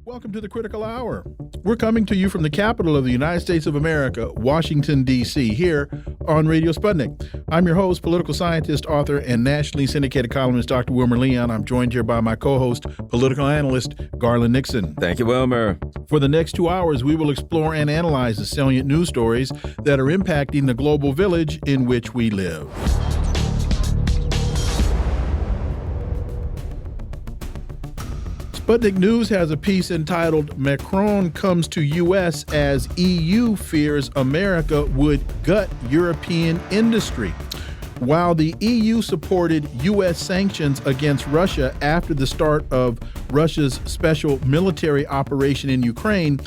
Welcome to the Critical Hour. We're coming to you from the capital of the United States of America, Washington, D.C., here on Radio Sputnik. I'm your host, political scientist, author, and nationally syndicated columnist, Dr. Wilmer Leon. I'm joined here by my co-host, political analyst, Garland Nixon. Thank you, Wilmer. For the next 2 hours, we will explore and analyze the salient news stories that are impacting the global village in which we live. Sputnik News has a piece entitled, Macron Comes to U.S. as EU Fears America Would Gut European Industry. While the EU supported U.S. sanctions against Russia after the start of Russia's special military operation in Ukraine,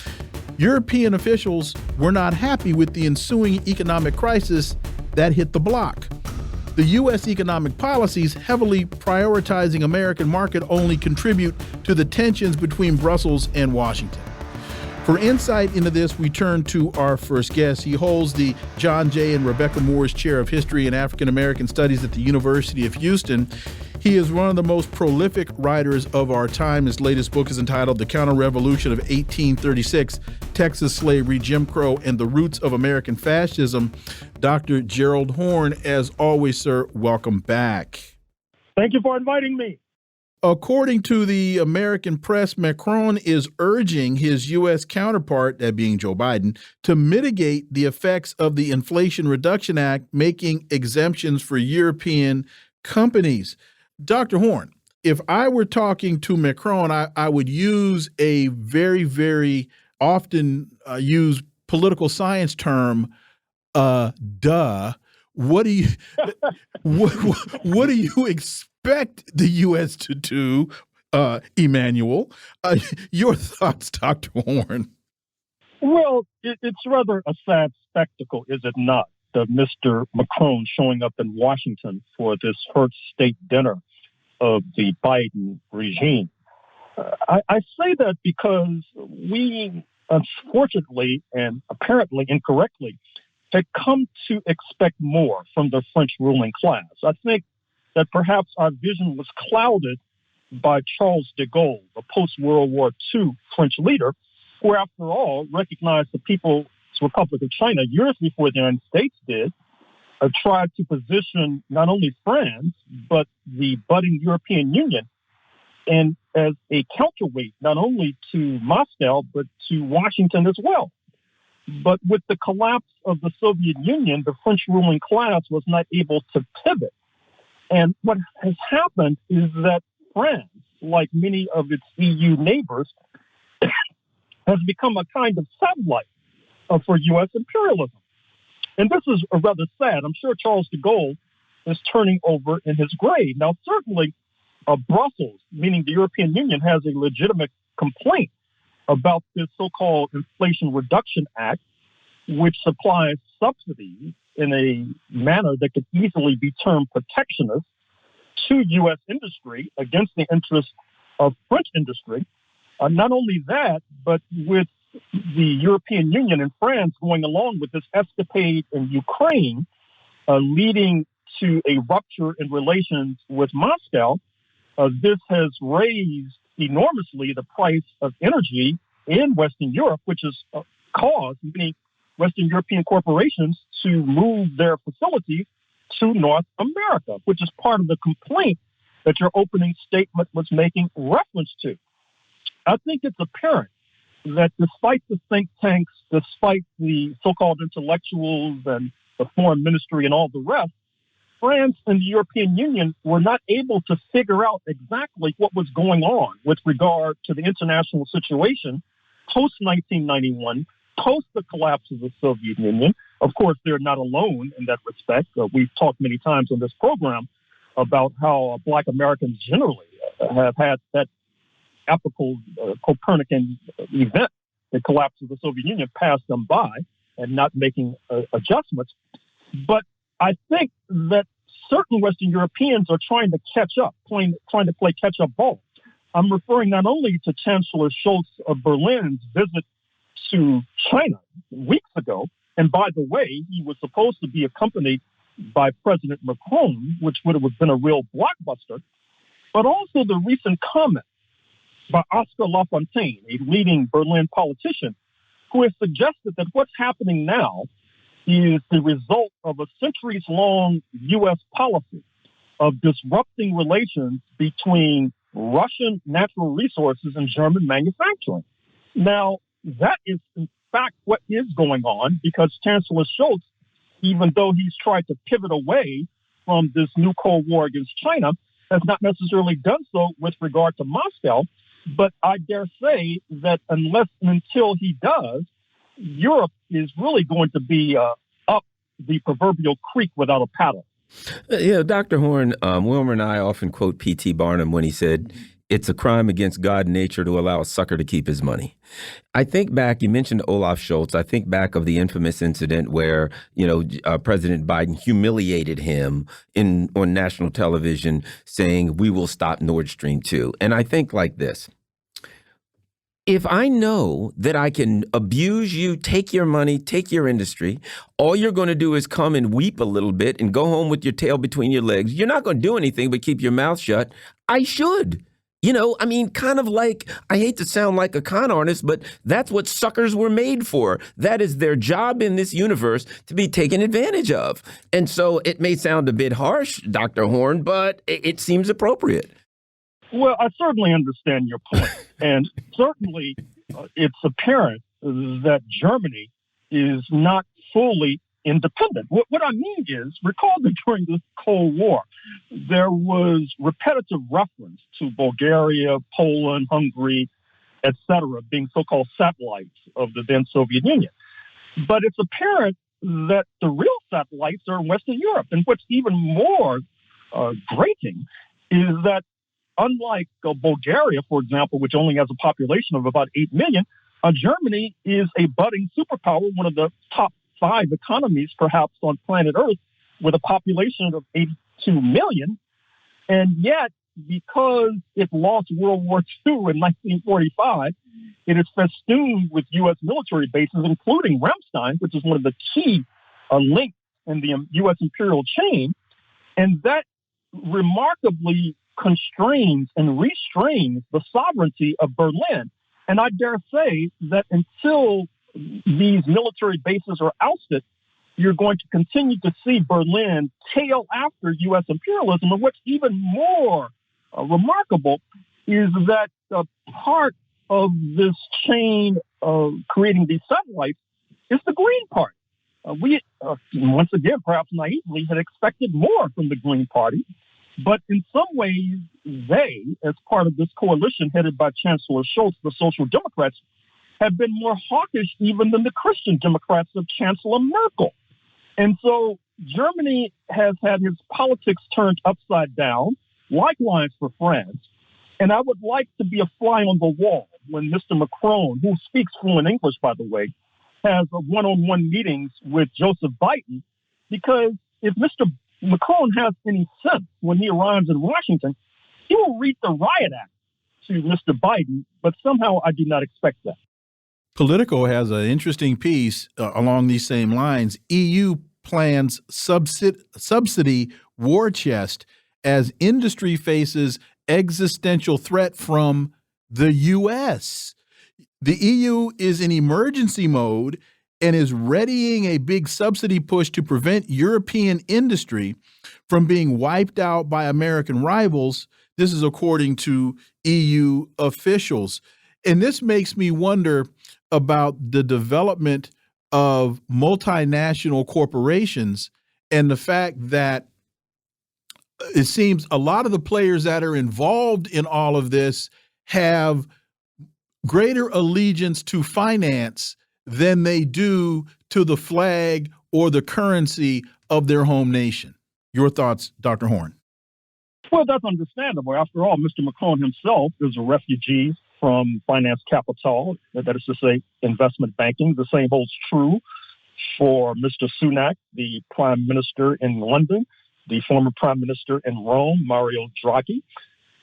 European officials were not happy with the ensuing economic crisis that hit the bloc. The U.S. economic policies heavily prioritizing American market only contribute to the tensions between Brussels and Washington. For insight into this, we turn to our first guest. He holds the John J. and Rebecca Moores Chair of History and African American Studies at the University of Houston. He is one of the most prolific writers of our time. His latest book is entitled The Counter-Revolution of 1836, Texas Slavery, Jim Crow, and the Roots of American Fascism. Dr. Gerald Horne, as always, sir, welcome back. Thank you for inviting me. According to the American press, Macron is urging his U.S. counterpart, that being Joe Biden, to mitigate the effects of the Inflation Reduction Act, making exemptions for European companies. Dr. Horne, if I were talking to Macron, I would use a very, very often used political science term, duh. What do you what do you expect the U.S. to do, Emmanuel? Your thoughts, Dr. Horne? Well, it's rather a sad spectacle, is it not, that Mr. Macron showing up in Washington for this first state dinner of the Biden regime. I say that because we, unfortunately and apparently incorrectly, had come to expect more from the French ruling class. I think that perhaps our vision was clouded by Charles de Gaulle, the post-World War II French leader, who, after all, recognized the People's Republic of China years before the United States did, tried to position not only France, but the budding European Union, and as a counterweight not only to Moscow, but to Washington as well. But with the collapse of the Soviet Union, the French ruling class was not able to pivot. And what has happened is that France, like many of its EU neighbors, has become a kind of satellite for U.S. imperialism. And this is rather sad. I'm sure Charles de Gaulle is turning over in his grave. Now, certainly, Brussels, meaning the European Union, has a legitimate complaint about this so-called Inflation Reduction Act, which supplies subsidies in a manner that could easily be termed protectionist to U.S. industry against the interests of French industry. Not only that, but with the European Union and France going along with this escapade in Ukraine, leading to a rupture in relations with Moscow, this has raised enormously the price of energy in Western Europe, which has caused many Western European corporations to move their facilities to North America, which is part of the complaint that your opening statement was making reference to. I think it's apparent that despite the think tanks, despite the so-called intellectuals and the foreign ministry and all the rest, France and the European Union were not able to figure out exactly what was going on with regard to the international situation post-1991, post the collapse of the Soviet Union. Of course, they're not alone in that respect. We've talked many times on this program about how Black Americans generally have had that epical Copernican event, the collapse of the Soviet Union, pass them by and not making adjustments. But I think that certain Western Europeans are trying to catch up, trying to play catch-up ball. I'm referring not only to Chancellor Scholz of Berlin's visit to China weeks ago, and by the way, he was supposed to be accompanied by President Macron, which would have been a real blockbuster, but also the recent comment by Oscar Lafontaine, a leading Berlin politician, who has suggested that what's happening now is the result of a centuries-long U.S. policy of disrupting relations between Russian natural resources and German manufacturing. Now, that is, in fact, what is going on, because Chancellor Scholz, even though he's tried to pivot away from this new Cold War against China, has not necessarily done so with regard to Moscow. But I dare say that unless and until he does, Europe is really going to be up the proverbial creek without a paddle. Dr. Horne, Wilmer and I often quote P.T. Barnum when he said, "It's a crime against God and nature to allow a sucker to keep his money." I think back, you mentioned Olaf Scholz. I think back of the infamous incident where, President Biden humiliated him on national television saying, "We will stop Nord Stream 2." And I think like this. If I know that I can abuse you, take your money, take your industry, all you're going to do is come and weep a little bit and go home with your tail between your legs. You're not going to do anything but keep your mouth shut. I should. Kind of like, I hate to sound like a con artist, but that's what suckers were made for. That is their job in this universe, to be taken advantage of. And so it may sound a bit harsh, Dr. Horne, but it seems appropriate. Well, I certainly understand your point. And certainly it's apparent that Germany is not fully independent. What I mean is, recall that during the Cold War, there was repetitive reference to Bulgaria, Poland, Hungary, etc., being so-called satellites of the then Soviet Union. But it's apparent that the real satellites are in Western Europe. And what's even more grating is that unlike Bulgaria, for example, which only has a population of about 8 million, Germany is a budding superpower, one of the top 5 economies perhaps on planet Earth, with a population of 82 million. And yet, because it lost World War II in 1945, it is festooned with U.S. military bases, including Ramstein, which is one of the key links in the U.S. imperial chain. And that remarkably constrains and restrains the sovereignty of Berlin. And I dare say that until these military bases are ousted, you're going to continue to see Berlin tail after U.S. imperialism. And what's even more remarkable is that part of this chain of creating these satellites is the Green Party. We, once again, perhaps naively, had expected more from the Green Party. But in some ways, they, as part of this coalition headed by Chancellor Scholz, the Social Democrats, have been more hawkish even than the Christian Democrats of Chancellor Merkel. And so Germany has had its politics turned upside down, likewise for France. And I would like to be a fly on the wall when Mr. Macron, who speaks fluent English, by the way, has one-on-one meetings with Joseph Biden, because if Mr. Macron has any sense when he arrives in Washington, he will read the Riot Act to Mr. Biden, but somehow I do not expect that. Politico has an interesting piece along these same lines. EU plans subsidy war chest as industry faces existential threat from the U.S. The EU is in emergency mode and is readying a big subsidy push to prevent European industry from being wiped out by American rivals. This is according to EU officials. And this makes me wonder about the development of multinational corporations and the fact that it seems a lot of the players that are involved in all of this have greater allegiance to finance than they do to the flag or the currency of their home nation. Your thoughts, Dr. Horne? Well, that's understandable. After all, Mr. Macron himself is a refugee from finance capital, that is to say, investment banking. The same holds true for Mr. Sunak, the prime minister in London, the former prime minister in Rome, Mario Draghi.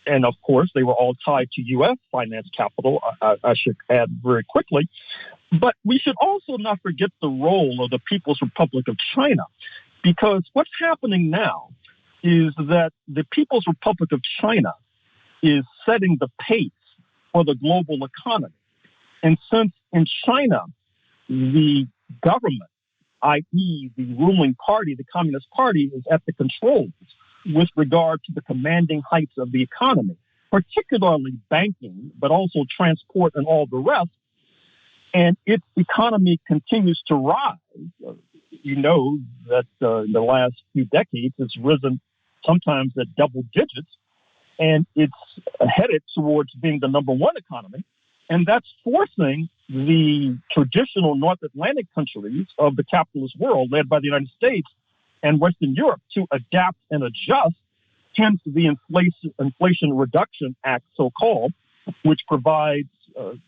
And of course, they were all tied to U.S. finance capital, I should add very quickly. But we should also not forget the role of the People's Republic of China, because what's happening now is that the People's Republic of China is setting the pace for the global economy. And since in China, the government, i.e. the ruling party, the Communist Party, is at the controls with regard to the commanding heights of the economy, particularly banking, but also transport and all the rest, and its economy continues to rise. You know that in the last few decades, it's risen sometimes at double digits, and it's headed towards being the number one economy. And that's forcing the traditional North Atlantic countries of the capitalist world, led by the United States and Western Europe, to adapt and adjust, hence the Inflation Reduction Act, so-called, which provides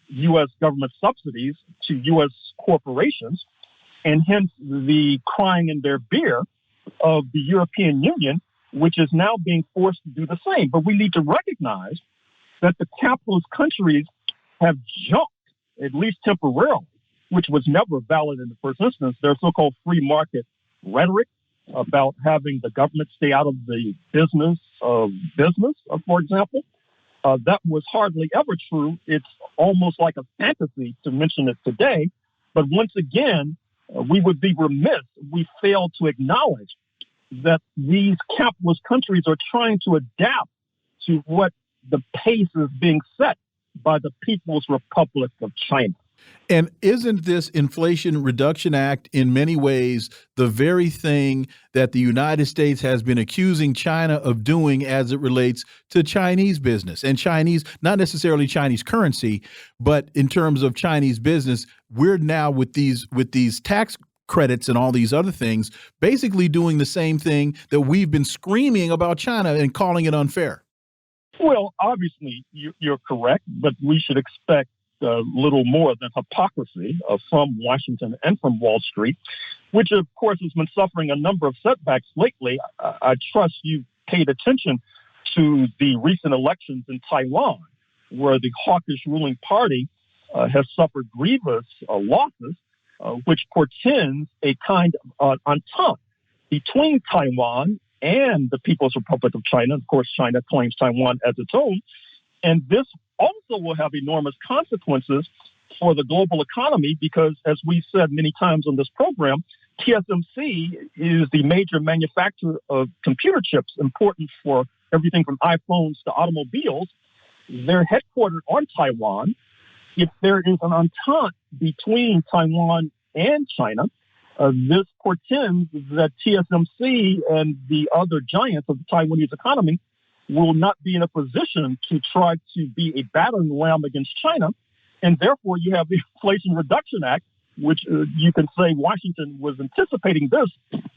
U.S. government subsidies to U.S. corporations, and hence the crying in their beer of the European Union, which is now being forced to do the same. But we need to recognize that the capitalist countries have jumped, at least temporarily, which was never valid in the first instance, their so-called free market rhetoric about having the government stay out of the business, for example. That was hardly ever true. It's almost like a fantasy to mention it today. But once again, we would be remiss if we fail to acknowledge that these capitalist countries are trying to adapt to what the pace is being set by the People's Republic of China. And isn't this Inflation Reduction Act in many ways the very thing that the United States has been accusing China of doing as it relates to Chinese business and Chinese, not necessarily Chinese currency, but in terms of Chinese business? We're now with these tax credits and all these other things, basically doing the same thing that we've been screaming about China and calling it unfair. Well, obviously, you're correct, but we should expect little more than hypocrisy from Washington and from Wall Street, which, of course, has been suffering a number of setbacks lately. I trust you paid attention to the recent elections in Taiwan, where the hawkish ruling party has suffered grievous losses, which portends a kind of entente between Taiwan and the People's Republic of China. Of course, China claims Taiwan as its own. And this also will have enormous consequences for the global economy because, as we've said many times on this program, TSMC is the major manufacturer of computer chips important for everything from iPhones to automobiles. They're headquartered on Taiwan. If there is an entente between Taiwan and China, this portends that TSMC and the other giants of the Taiwanese economy will not be in a position to try to be a battering ram against China. And therefore, you have the Inflation Reduction Act, which you can say Washington was anticipating this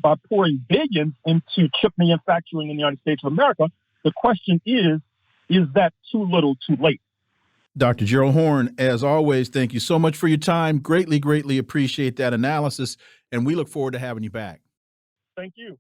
by pouring billions into chip manufacturing in the United States of America. The question is that too little too late? Dr. Gerald Horne, as always, thank you so much for your time. Greatly, greatly appreciate that analysis, and we look forward to having you back. Thank you.